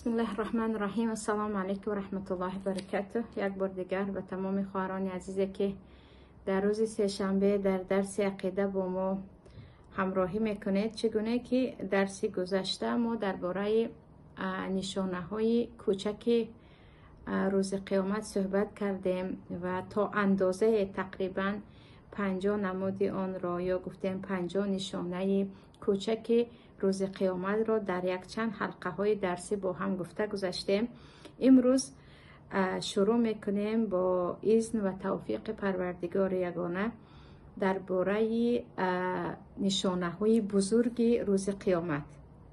بسم الله الرحمن الرحیم. السلام علیکم و رحمت الله و برکاته. یک بار دیگر به تمام خواهران عزیزی که در روز سه‌شنبه در درس عقیده با ما همراهی میکنید، چگونه که درسی گذشته ما درباره نشانه های کوچک روز قیامت صحبت کردیم و تا اندازه تقریبا 50 نمود آن را، یا گفتیم 50 نشانه کوچک روز قیامت را در یک چند حلقه های درسی با هم گفته گذاشتیم. امروز شروع میکنیم با اذن و توفیق پروردگار یگانه درباره نشانه های بزرگ روز قیامت.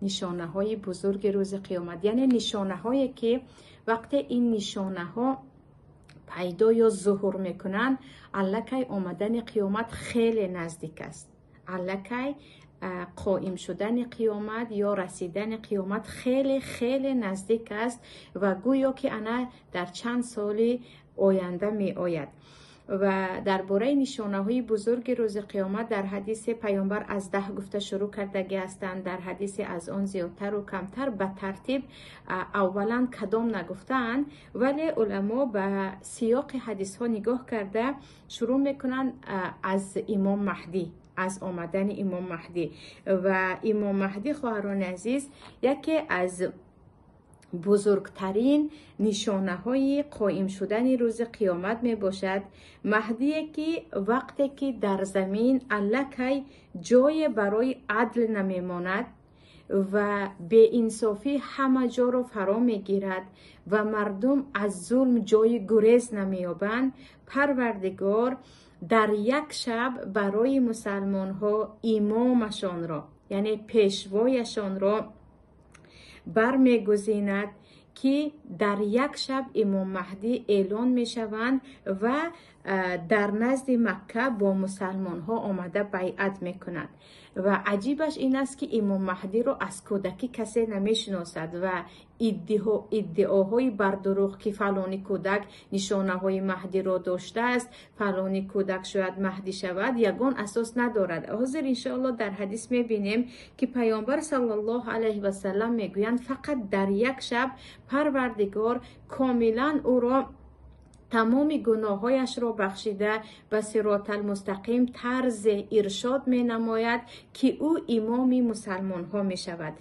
نشانه های بزرگ روز قیامت یعنی نشانه هایی که وقتی این نشانه ها پیدا یا ظهور میکنن، الکی آمدن قیامت خیلی نزدیک است. الکی قائم شدن قیامت یا رسیدن قیامت خیلی خیلی نزدیک است و گویا که انا در چند سال آینده می آید. و درباره نشانه های بزرگ روز قیامت در حدیث پیامبر از 10 گفته شروع کردگی هستند، در حدیث از آن زیادتر و کمتر به ترتیب اولا کدام نگفتند، ولی علما به سیاق حدیث ها نگاه کرده شروع میکنن از امام مهدی، از آمدن امام مهدی. و امام مهدی خواهران عزیز یکی از بزرگترین نشانه های قائم شدن روز قیامت می باشد. مهدی که وقتی که در زمین الکی جای برای عدل نمی ماند و به انصافی همه جا را فرا می گیرد و مردم از ظلم جای گریز نمی یابند، پروردگار در یک شب برای مسلمان ها امامشان را یعنی پیشوایشان را برمیگزیند که در یک شب امام مهدی اعلان می شوند و در نزد مکه با مسلمان ها آمده بیعت می کنند. و عجیبش این است که امام مهدی را از کودکی کسی نمی شناسد و ادعاهای بر دروغ که فلانی کودک نشانه های مهدی را داشته است، فلانی کودک شاید مهدی شود، یگان اساس ندارد. حاضر انشاءالله در حدیث می بینیم که پیامبر صلی الله علیه و سلم می گویند فقط در یک شب پروردگار کاملا او را تمام گناهایش را بخشیده به صراط المستقیم طرز ارشاد می نماید که او امام مسلمان ها می شود.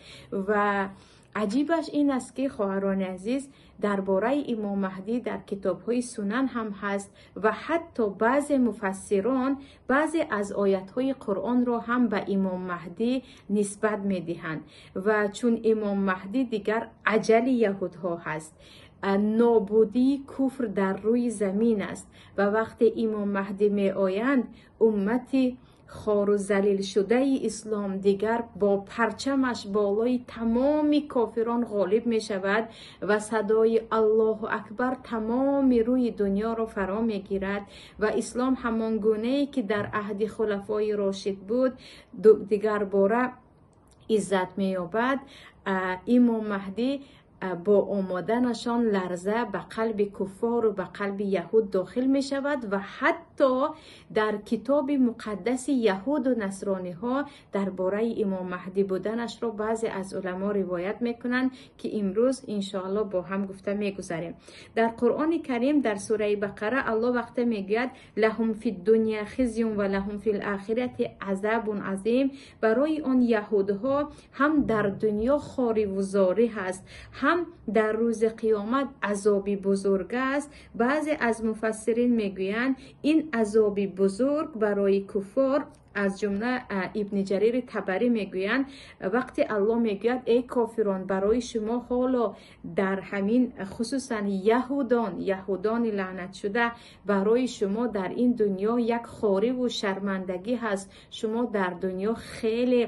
و عجیبش این است که خواهران عزیز درباره امام مهدی در کتاب های سنن هم هست و حتی بعض مفسران بعضی از آیات های قرآن را هم به امام مهدی نسبت می دهند. و چون امام مهدی دیگر اجل یهودها هست، نابودی کفر در روی زمین است و وقتی امام مهدی می آیند امتی خار و ذلیل شده اسلام دیگر با پرچمش بالای تمام کافران غالب می شود و صدای الله اکبر تمام روی دنیا را فرا می گیرد و اسلام همان گونه‌ای که در عهد خلفای راشد بود دیگر باره عزت می یابد. امام مهدی با آمدنشان لرزه به قلب کفار و به قلب یهود داخل می شود و حتی در کتاب مقدس یهود و نصرانی ها درباره امام مهدی بودنش را بعضی از علما روایت می کنند که امروز انشاءالله با هم گفته می گذاریم. در قرآن کریم در سوره بقره الله وقتی می گوید لهم فی الدنیا خزی و لهم فی الاخره عذاب عظیم، برای آن یهودها هم در دنیا خواری و زاری هست، هم در روز قیامت عذابی بزرگ است. بعضی از مفسرین میگویند این عذابی بزرگ برای کفار، از جمله ابن جریر طبری میگویند وقتی الله میگوید ای کافران برای شما حالا در همین خصوصا یهودان لعنت شده برای شما در این دنیا یک خواری و شرمندگی هست، شما در دنیا خیلی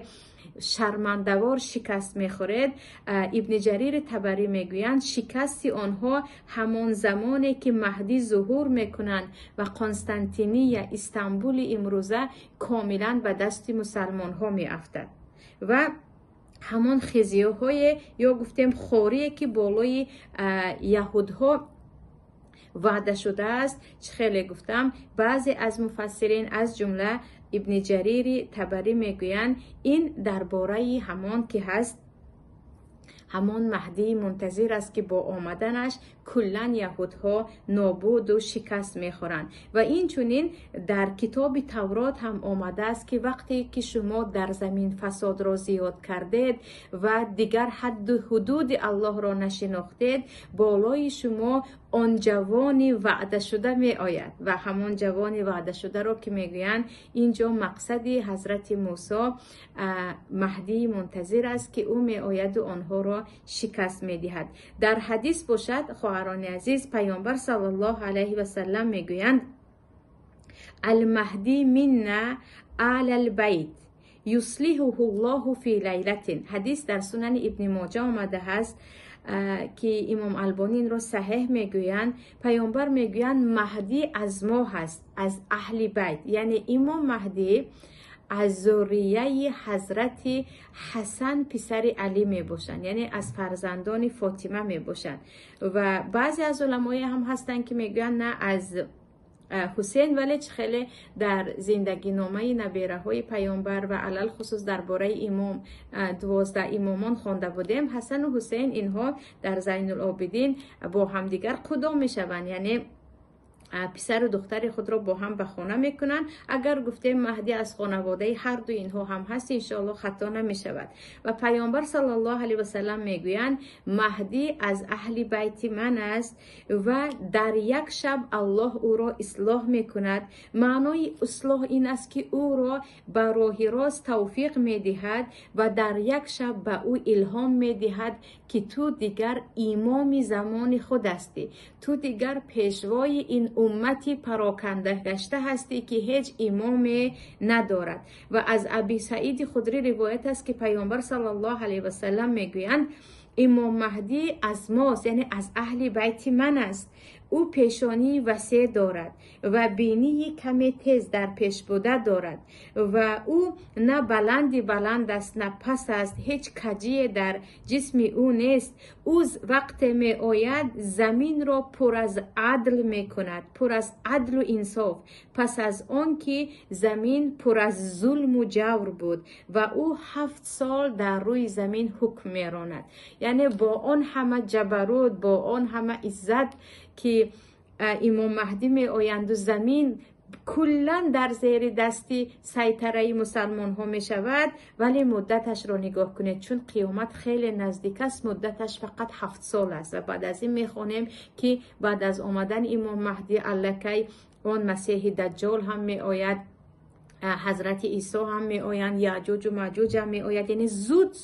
شرمندوار شکست میخورید. ابن جریر طبری میگویند شکست آنها همان زمانی که مهدی ظهور میکنند و قسطنطینیه استانبول امروزه کاملا به دست مسلمان ها میافتد و همان خزیه های یا گفتیم خوریه که بالای یهودها وعده شده است. خیلی گفتم بعضی از مفسرین از جمله ابن جریر طبری میگویند این درباره همان که هست همان مهدی منتظر است که با آمدنش کلا یهودها نابود و شکست میخورند. و این چنین در کتاب تورات هم آمده است که وقتی که شما در زمین فساد را زیاد کردید و دیگر حد و حدود الله را نشناختید، بالای شما آن جوان وعده شده می آید. و همان جوان وعده شده را که میگویند اینجا مقصدی حضرت موسی مهدی منتظر است که او می آید و آنها را شکست می دهد. در حدیث باشد خواهران عزیز، پیامبر صلی الله علیه و سلم میگویند المهدی منا اهل البیت یصلحه الله فی لیلة. حدیث در سنن ابن ماجه آمده است که امام البانی این را صحیح میگویند. پیامبر میگویند مهدی از ما هست، از اهل بیت، یعنی امام مهدی از ذریه حضرت حسن پسر علی می باشند، یعنی از فرزندان فاطمه می باشند. و بعضی از علمای هم هستند که میگویند نه از حسین، ولی خیلی در زندگی نامه نبیره های پیامبر و علل خصوص درباره امام 12 امامان خوانده بودیم، حسن و حسین اینها در زین العابدین با همدیگر قدام می شوند، یعنی پسر و دختر خود را با هم به خانه میکنن. اگر گفتیم مهدی از خانواده هر دو اینها هم هست، انشاءالله خطا نمی شود. و پیامبر صلی الله علیه و سلم میگویند مهدی از اهل بیت من است و در یک شب الله او را اصلاح میکند. معنای اصلاح این است که او را به راه راست توفیق میدهد و در یک شب به او الهام میدهد که تو دیگر امام زمان خود هستی، تو دیگر پیشوای این امتی پراکنده گشته هستی که هیچ امام ندارد. و از ابی سعید خدری روایت است که پیامبر صلی الله علیه و سلم میگویند امام مهدی از ماست، یعنی از اهل بیت من است. او پیشانی وسیع دارد و بینی کمی تیز در پیش بوده دارد و او نه بلند است نه پس است، هیچ کجی در جسم او نیست. او وقت می آید زمین را پر از عدل می کند، پر از عدل و انصاف، پس از آن که زمین پر از ظلم و جور بود و او 7 سال در روی زمین حکم می راند. یعنی با آن همه جبروت، با آن همه عزت که امام مهدی می آیند و زمین کلا در زیر دستی سیطره مسلمان ها می شود، ولی مدتش را نگاه کنید، چون قیامت خیلی نزدیک است، مدتش فقط 7 سال است. و بعد از این می خوانیم که بعد از آمدن امام مهدی الکی آن مسیح دجال هم می آید، حضرت عیسی هم می آیند، یعجوج و معجوج هم می آید، یعنی زود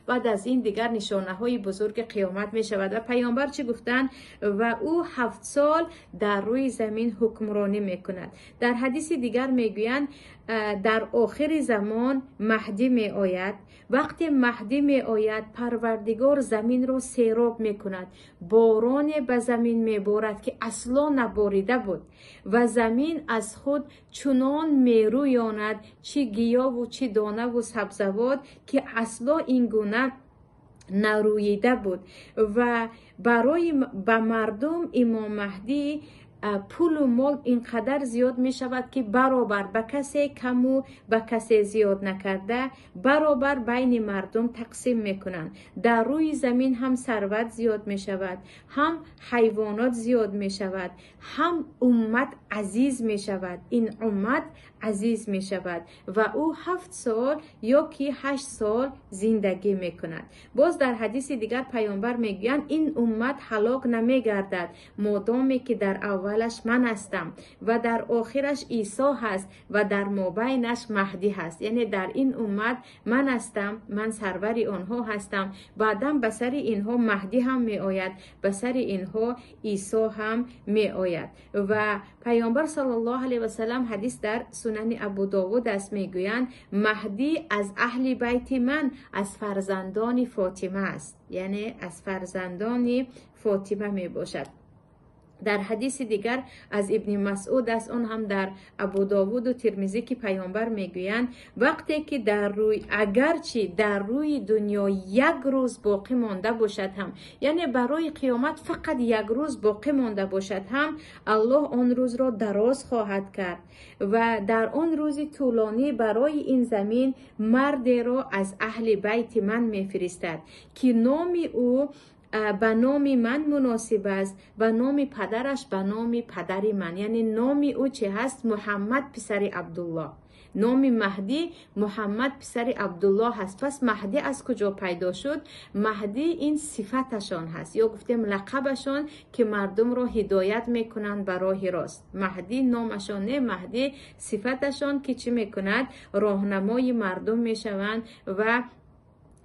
بعد از این دیگر نشانه های بزرگ قیامت می شود. و پیامبر چی گفتند؟ و او 7 سال در روی زمین حکمرانی می کند. در حدیث دیگر می گویند در آخر زمان مهدی می آید. وقتی مهدی می آید پروردگار زمین را سیراب می کند، باران به زمین می بارد که اصلا نباریده بود و زمین از خود چنان می رویاند، چه گیاه و چه دانه و سبزوات که اصلا این گونه نرویده بود. و برای به مردم امام مهدی پول و مال اینقدر زیاد می شود که برابر به کسی کم و به کسی زیاد نکرده برابر بین مردم تقسیم می کنند. در روی زمین هم ثروت زیاد می شود، هم حیوانات زیاد می شود، هم امت عزیز می شود. این امت عزیز می شود و او 7 سال یا که 8 سال زندگی می کند. باز در حدیث دیگر پیامبر می گویند این امت هلاک نمی گردد مادامی که در اولش من هستم و در آخرش عیسی هست و در مابینش مهدی هست. یعنی در این امت من هستم، من سرور آنها هستم، بعداً به سر اینها مهدی هم می آید، به سر اینها عیسی هم می آید. و پیامبر صلی الله علیه و سلم حدیث در سنن ابو داود است میگویند مهدی از اهل بیت من، از فرزندان فاطمه است، یعنی از فرزندان فاطمه می باشد. در حدیث دیگر از ابن مسعود است، اون هم در ابو داوود و ترمذی، که پیامبر میگویند وقتی که اگرچه در روی دنیا یک روز باقی مانده باشد هم، یعنی برای قیامت فقط یک روز باقی مانده باشد هم، الله آن روز را دراز خواهد کرد و در آن روز طولانی برای این زمین مردی را از اهل بیت من میفرستد که نام او به نام من مناسب است، به نام پدرش به نام پدر من، یعنی نام او چه هست؟ محمد پسر عبدالله. نام مهدی محمد پسر عبدالله هست. پس مهدی از کجا پیدا شد؟ مهدی این صفتشان هست، یا گفتیم لقبشان که مردم را هدایت میکنند به راه راست. مهدی نامشان نه، مهدی صفتشان که چی میکند؟ راهنمای مردم میشوند و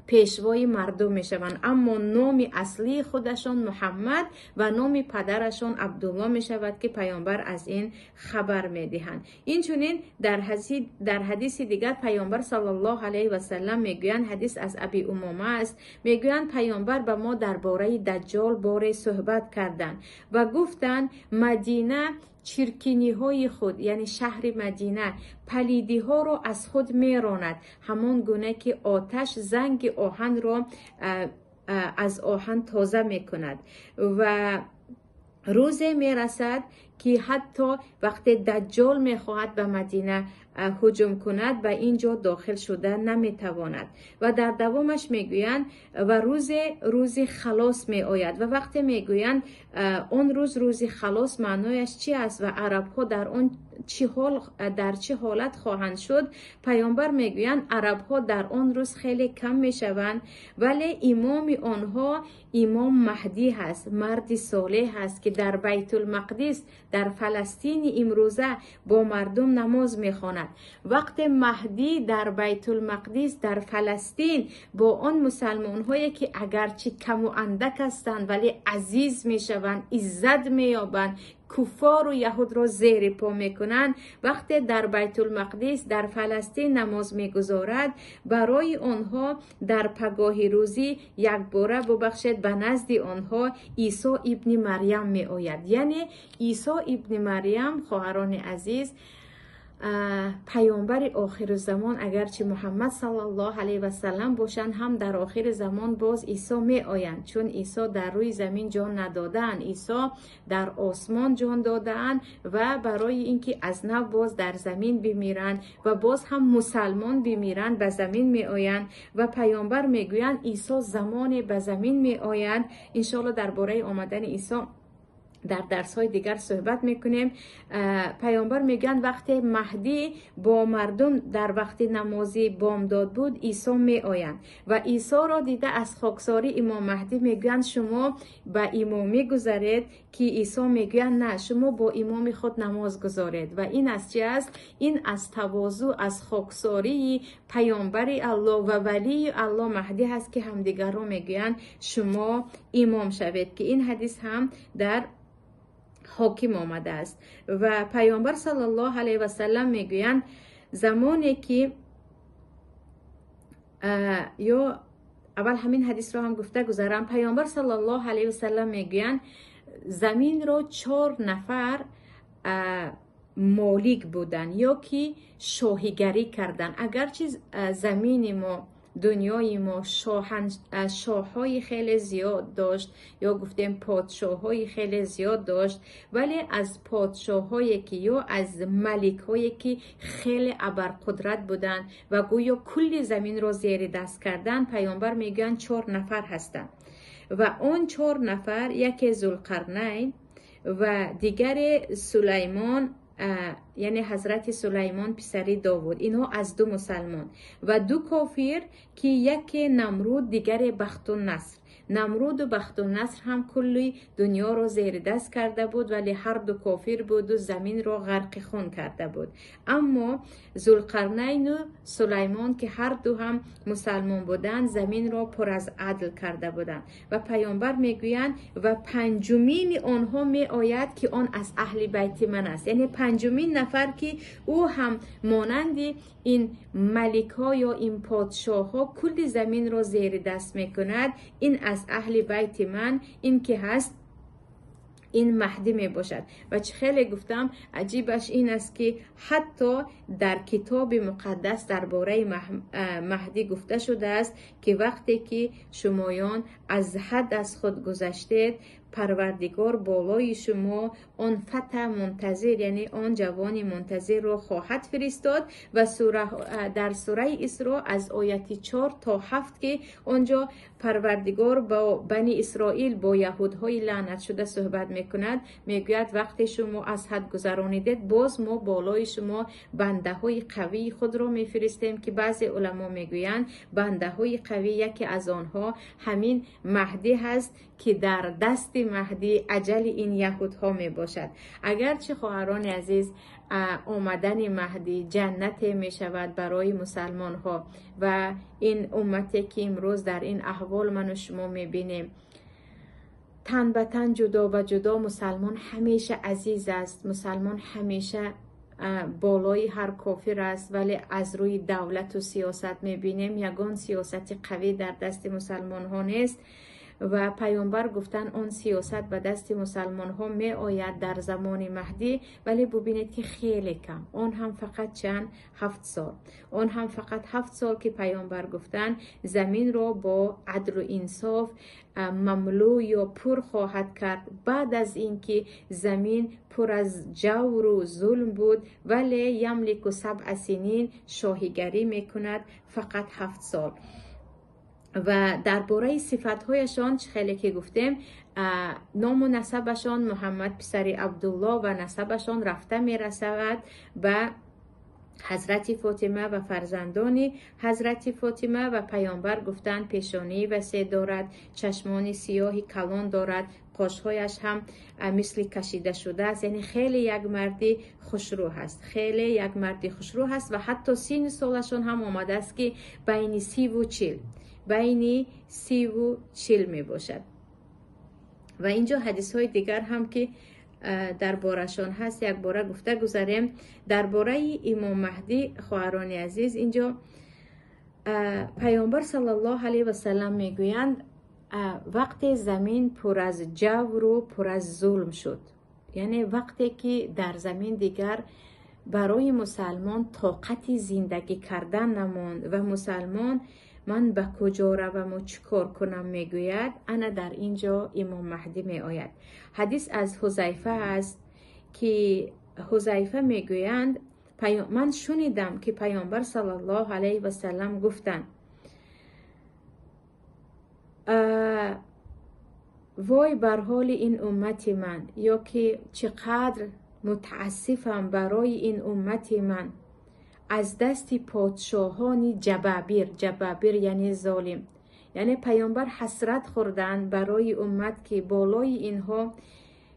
پیشوای مردم میشوند. اما نام اصلی خودشان محمد و نام پدرشان عبدالله میشود که پیامبر از این خبر میدهند. اینچنین در حدیث دیگر پیامبر صلی الله علیه و سلم میگویند، حدیث از ابی امامه است، میگویند پیامبر به ما درباره دجال باره صحبت کردند و گفتند مدینه چرکینی های خود، یعنی شهر مدینه پلیدی ها را از خود میراند، همان گونه که آتش زنگ آهن را از آهن تازه میکند و روزی میرسد که حتی وقتی دجال میخواهد به مدینه هجوم کند به اینجا داخل شده نمیتواند و در دوامش میگویند و روز خلاص می آید و وقتی میگویند اون روز خلاص معنایش چی است و عرب ها در چه حالت خواهند شد؟ پیامبر میگویند عرب ها در آن روز خیلی کم میشوند، ولی امام آنها امام مهدی هست، مرد صالح هست که در بیت المقدس در فلسطین امروزه با مردم نماز میخواند. وقتی مهدی در بیت المقدس در فلسطین با آن مسلمان هایی که اگرچه کم و اندک هستند ولی عزیز میشوند، عزت مییابند، کفار و یهود را زیر پا میکنند، وقتی در بیت المقدس در فلسطین نماز میگذارد، برای آنها در پگاه روزی یک باره ببخشید به نزد آنها عیسی ابن مریم می آید. یعنی عیسی ابن مریم خواهران عزیز پیامبر آخر زمان، اگرچه محمد صلی الله علیه و سلم باشند هم در آخر زمان باز عیسی می آیند، چون عیسی در روی زمین جان ندادند، عیسی در آسمان جان دادند و برای اینکه از نو باز در زمین بمیرند و باز هم مسلمان بمیرند به زمین می آیند و پیامبر می گویند عیسی زمان به زمین می آیند. انشاءالله درباره آمدن عیسی در درس های دیگر صحبت میکنیم. پیامبر میگن وقتی مهدی با مردم در وقت نمازی بامداد بود عیسی می آیند و عیسی را دیده از خاکساری امام مهدی میگن شما به امامی گذارید، که عیسی میگن نه، شما با امام خود نماز گذارید. و این از چی است؟ این از تواضع، از خاکساری پیامبر الله و ولی الله مهدی هست که همدیگر رو میگن شما امام شوید، که این حدیث هم در حاکم آمده است. و پیامبر صلی الله علیه و سلم میگویند زمانی که یا اول همین حدیث رو هم گفته گذارم، پیامبر صلی الله علیه و سلم میگویند زمین رو 4 نفر مالک بودن یا که شاهیگری کردن. اگرچه زمین ما، دنیای ما شاههای خیلی زیاد داشت یا گفتیم پادشاههای خیلی زیاد داشت، ولی از پادشاهایی که یا از ملکهایی که خیلی ابرقدرت بودن و گویا کل زمین را زیر دست کردن، پیامبر میگن 4 نفر هستند و اون 4 نفر یکی ذوالقرنین و دیگر سلیمان، یعنی حضرت سلیمان پسر داوود، اینها از 2 مسلمان و 2 کافر که یکی نمرود دیگر بختالنصر. نمرود و بختالنصر هم کلی دنیا را زیر دست کرده بود ولی هر 2 کافر بود و زمین را غرق خون کرده بود. اما ذوالقرنین و سلیمان که هر 2 هم مسلمان بودند زمین را پر از عدل کرده بودند و پیامبر میگویند و 5مین آنها می آید که آن از اهل بیت من است، یعنی 5مین نفر که او هم مانند این ملک ها یا این پادشاه ها کل زمین را زیر دست میکند، این از اهل بیت من، این که هست این مهدی می باشد. و چه خیلی گفتم عجیبش این است که حتی در کتاب مقدس درباره مهدی گفته شده است که وقتی که شمایان از حد از خود گذشتید، پروردگار بالای شما آن فتى منتظر، یعنی آن جوان منتظر را خواهد فرستاد. و در سوره اسراء از آیه 4 تا 7 که آنجا پروردگار با بنی اسرائیل، با یهودهای لعنت شده صحبت میکند، میگوید وقتی شما از حد گذرانیدید، باز ما بالای شما بنده های قوی خود را میفرستیم که بعضی علما میگویند بنده های قوی یکی از آنها همین مهدی هست که در دست مهدی اجل این یهودها می باشد. اگرچه خواهران عزیز آمدن مهدی جنت می شود برای مسلمان ها و این امتی که امروز در این احوال من و شما می بینیم، تن به تن، جدا و جدا، مسلمان همیشه عزیز است، مسلمان همیشه بالای هر کافر است، ولی از روی دولت و سیاست می بینیم یگان سیاست قوی در دست مسلمان ها نیست. و پیامبر گفتن آن سیاست به دست مسلمان ها می آید در زمان مهدی، ولی ببینید که خیلی کم، آن هم فقط چند 7 سال، آن هم فقط 7 سال که پیامبر گفتن زمین را با عدل و انصاف مملو یا پر خواهد کرد. بعد از اینکه زمین پر از جور و ظلم بود، ولی یملک 7 سنین شاهیگری میکند، فقط 7 سال. و درباره صفات‌هایشان خیلی که گفتیم، نام و نسبشان محمد پسر عبدالله و نسبشان رفته میرسد به حضرت فاطمه و فرزندان حضرت فاطمه. و پیامبر گفتند پیشانی وسیع دارد، چشمان سیاهی کلان دارد، قاشهایش هم مثل کشیده شده است. یعنی خیلی یک مردی خوشرو هست، خیلی یک مردی خوشرو هست. و حتی سن سالشان هم آمده است که بین 30 و 40 می باشد. و اینجا حدیث های دیگر هم که در بارشان هست یک باره گفته گذاریم. در باره امام مهدی خواهران عزیز، اینجا پیامبر صلی الله علیه و سلم میگویند وقتی زمین پر از جور و پر از ظلم شد، یعنی وقتی که در زمین دیگر برای مسلمان طاقت زندگی کردن نماند و مسلمان من به کجا روم و چیکار کنم میگوید، انا در اینجا امام مهدی می آید. حدیث از حذیفه است که حذیفه میگویند من شنیدم که پیامبر صلی الله علیه و سلم گفتند وای بر حال این امت من، یا که چقدر متاسفم برای این امت من از دست پادشاهان جبابیر یعنی ظالم. یعنی پیامبر حسرت خوردن برای امت که بالای اینها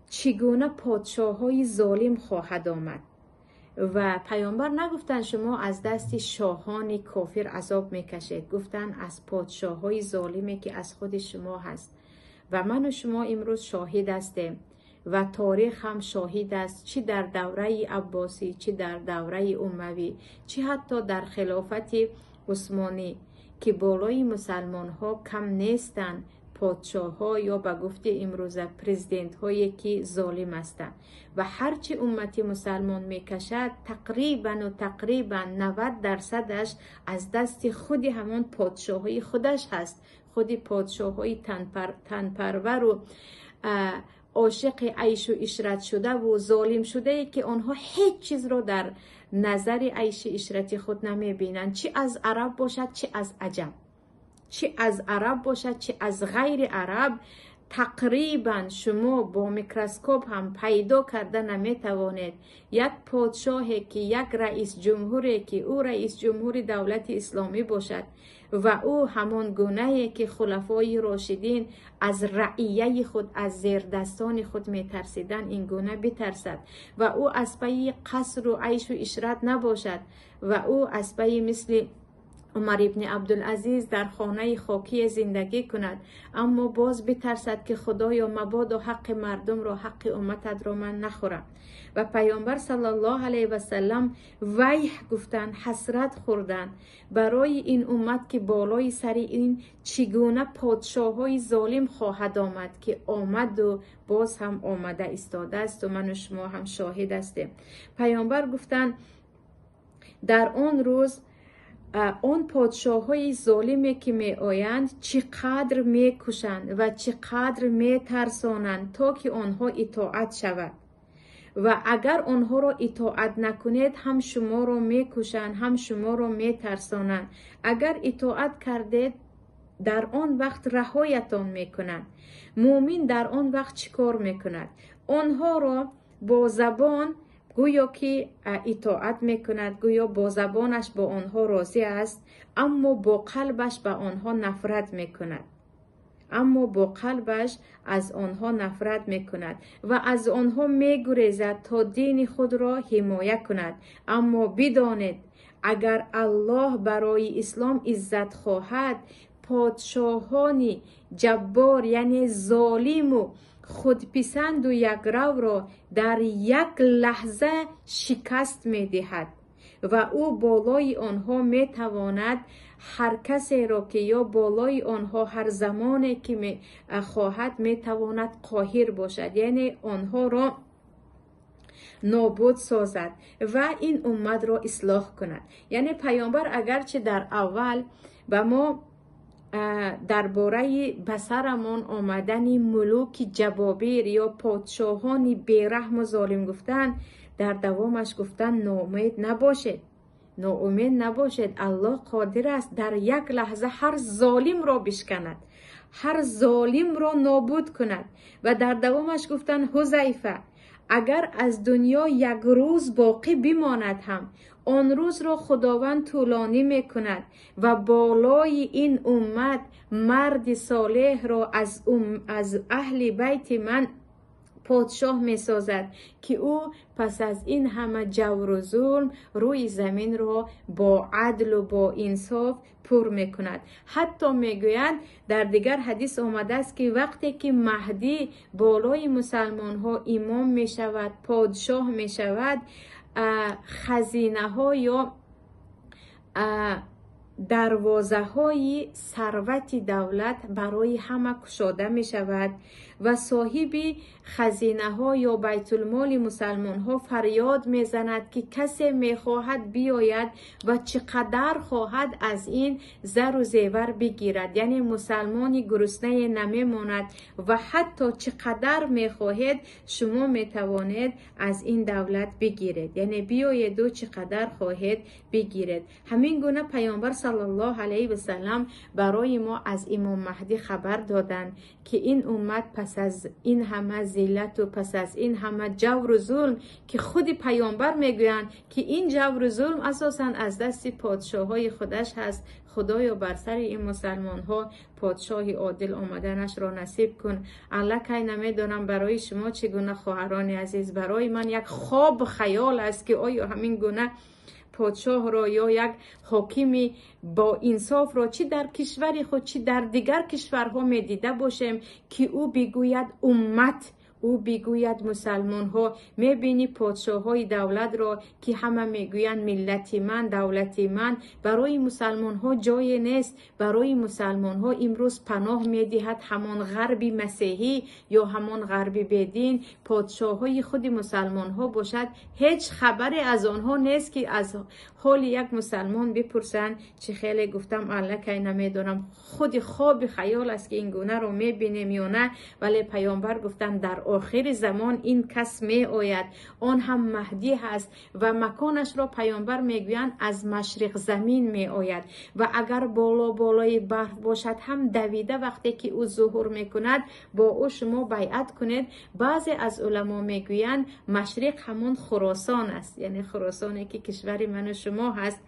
چگونه پادشاهای ظالم خواهد آمد. و پیامبر نگفتن شما از دست شاهان کافر عذاب میکشید، گفتن از پادشاهای ظالمی که از خود شما هست. و من و شما امروز شاهد هستیم و تاریخ هم شاهد است، چی در دوره عباسی، چی در دوره اموی، چی حتی در خلافت عثمانی که بالای مسلمان ها کم نیستن پادشاه ها یا به گفت امروز پرزیدنت هایی که ظالم هستند. و هرچی امتی مسلمان میکشد تقریبا 90% از دست خود همون پادشاه های خودش هست، خود پادشاه های تنپرور و عاشق عیش و عشرت شده و ظالم شده که آنها هیچ چیز رو در نظر عیش عشرت خود نمی بینند، چی از عرب باشد چی از عجم، چی از عرب باشد چی از غیر عرب. تقریبا شما با میکروسکوپ هم پیدا کرده نمی توانید یک پادشاهی که یک رئیس جمهوری که او رئیس جمهور دولت اسلامی باشد و او همان گونه‌ای که خلفای راشدین از رعیه خود، از زیردستان خود می ترسیدن، این گونه بترسد و او از پی قصر و عیش و عشرت نباشد و او از پی مثل عمر ابن عبدالعزیز در خانه خاکی زندگی کند، اما باز بترسد که خدایا مبادا حق مردم را، حق امتت را من نخورم. و پیامبر صلی الله علیه و سلم ویح گفتند، حسرت خوردند برای این امت که بالای سر این چگونه پادشاه‌های ظالم خواهد آمد که آمد و باز هم آمده ایستاده است و من و شما هم شاهد هستیم. پیامبر گفتند در آن روز آن پادشاه‌های ظالمی که می آیند چقدر می کشند و چقدر می ترسانند تا که آنها اطاعت شود، و اگر آنها را اطاعت نکنید هم شما را می کشند هم شما را می ترسانند. اگر اطاعت کردید در آن وقت رهایتان می کنند. مؤمن در آن وقت چیکار می کند؟ آنها را با زبان گویا که اطاعت میکند، گویا با زبانش با آنها راضی است، اما با قلبش به آنها نفرت میکند، از آنها نفرت میکند و از آنها میگریزد تا دین خود را حمایت کند. اما بدانید اگر الله برای اسلام عزت خواهد، پادشاهان جبار یعنی ظالم و خودپسند و یکرو را در یک لحظه شکست می دهد و او بالای آنها می تواند هر کسی را که یا بالای آنها هر زمانی که می خواهد می تواند قاهر باشد، یعنی آنها را نابود سازد و این امت را اصلاح کند. یعنی پیامبر اگرچه در اول به ما درباره بسرمان آمدن ملوک جبابیر یا پادشاهان بیرحم و ظالم گفتن، در دوامش گفتن ناامید نباشید، الله قادر است در یک لحظه هر ظالم را بشکند، هر ظالم را نابود کند. و در دوامش گفتن حذیفه اگر از دنیا یک روز باقی بماند هم آن روز را خداوند طولانی می کند و بالای این امت مرد صالح را از اهل بیت من پادشاه می سازد که او پس از این همه جور و ظلم روی زمین را با عدل و با انصاف پر می کند. حتی می گویند در دیگر حدیث آمده است که وقتی که مهدی بالای مسلمان ها امام می شود، پادشاه می شود، خزینه ها یا دروازه های ثروت دولت برای همه گشاده می شود و صاحب خزینه ها یا بیت المال مسلمان ها فریاد می زند که کسی می خواهد بیاید و چقدر خواهد از این زر و زیور بگیرد، یعنی مسلمانی گرسنه نمی ماند و حتی چقدر می خواهید شما می توانید از این دولت بگیرید، یعنی بیاید و چقدر خواهید بگیرید. همین گونه پیامبر صلی الله علیه و سلم برای ما از امام مهدی خبر دادند که این امت پس از این همه ذلت و پس از این همه جور و ظلم که خود پیامبر میگویند که این جور و ظلم اساساً از دست پادشاهای خودش هست، خدایا بر سر این مسلمان ها پادشاه عادل آمدنش را نصیب کن. الله کی نمیدانم برای شما چگونه خواهران عزیز، برای من یک خواب خیال است که آیا همین گونه پادشاه را یا یک حاکمی با انصاف را چی در کشور خود چی در دیگر کشورها می دیده باشیم که او بگوید امت، او بگوید مسلمان ها. می بینی پادشاه های دولت را که همه می گویند ملتی من، دولتی من. برای مسلمان ها جای نیست. برای مسلمان ها امروز پناه می دهد همان غرب مسیحی یا همان غرب بدین. پادشاه های خود مسلمان ها باشد هیچ خبری از آنها نیست که از حال یک مسلمان بپرسند. چه خیلی گفتم الله کی نمیدونم خود خواب خیال است که این گونه رو می بینیم یا نه، ولی پیامبر گفتن در آخر زمان این کس می آید، آن هم مهدی هست و مکانش را پیامبر میگویند از مشرق زمین می آید و اگر بالای برف باشد هم دویده وقتی که او ظهور میکند با او شما بیعت کنید. بعضی از علما میگویند مشرق همون خراسان است، یعنی خراسانی که کشور من و شما هست.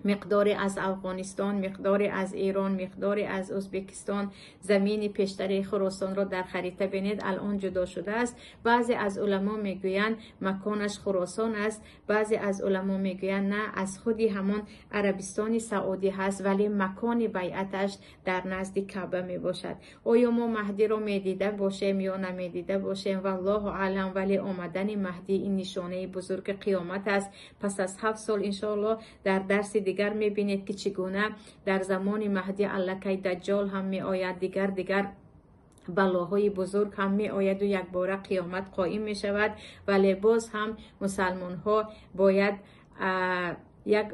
مقداری از افغانستان، مقداری از ایران، مقداری از ازبکستان، زمین پیشتری خراسان را در خریطه بینید الان جدا شده است. بعضی از علما میگویند مکانش خراسان است، بعضی از علما میگویند نه، از خودی همون عربستان سعودی هست، ولی مکان بیعتش در نزد کعبه می باشد. آیا ما مهدی را میدیده باشیم یا نمیدیده باشیم والله اعلم، ولی آمدن مهدی این نشانه بزرگ قیامت است. پس از 7 سال انشاءالله در درس دیگر میبینید که چگونه در زمان مهدی الکی دجال هم می آید، دیگر بلاهای بزرگ هم می آید و یک باره قیامت قائم می شود. ولی باز هم مسلمان ها باید یک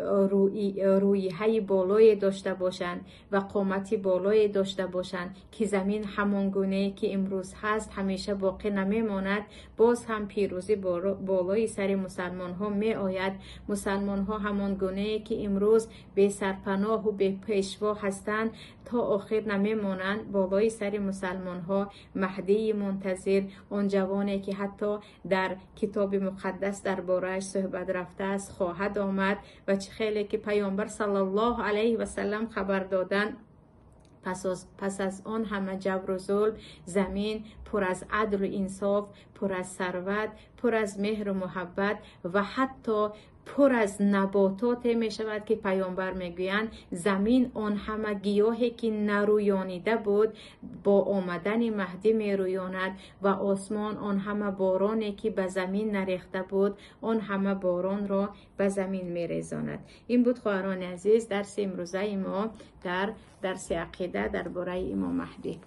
رویه بالای داشته باشند و قامتی بالای داشته باشند که زمین همان گونه که امروز هست همیشه باقی نمیماند. باز هم پیروزی بالای سر مسلمان ها می آید. مسلمان ها همان گونه که امروز به سرپناه و به پیشوا هستند تا آخر نمیمانند. بالای سر مسلمان ها مهدی منتظر، آن جوانی که حتی در کتاب مقدس درباره‌اش صحبت رفته است خواهد آمد و چه خیلی که پیامبر صلی الله علیه و سلم خبر دادن. پس از آن همه جبر و ظلم زمین پر از عدل و انصاف، پر از ثروت، پر از مهر و محبت و حتی پر از نباتات می شود که پیامبر میگویند زمین آن همه گیاهی که نرویانیده بود با آمدن مهدی می رویاند و آسمان آن همه بارانی که به زمین نریخته بود آن همه باران را به زمین می ریزاند. این بود خواهران عزیز درس امروزه ما در درس عقیده درباره امام مهدی.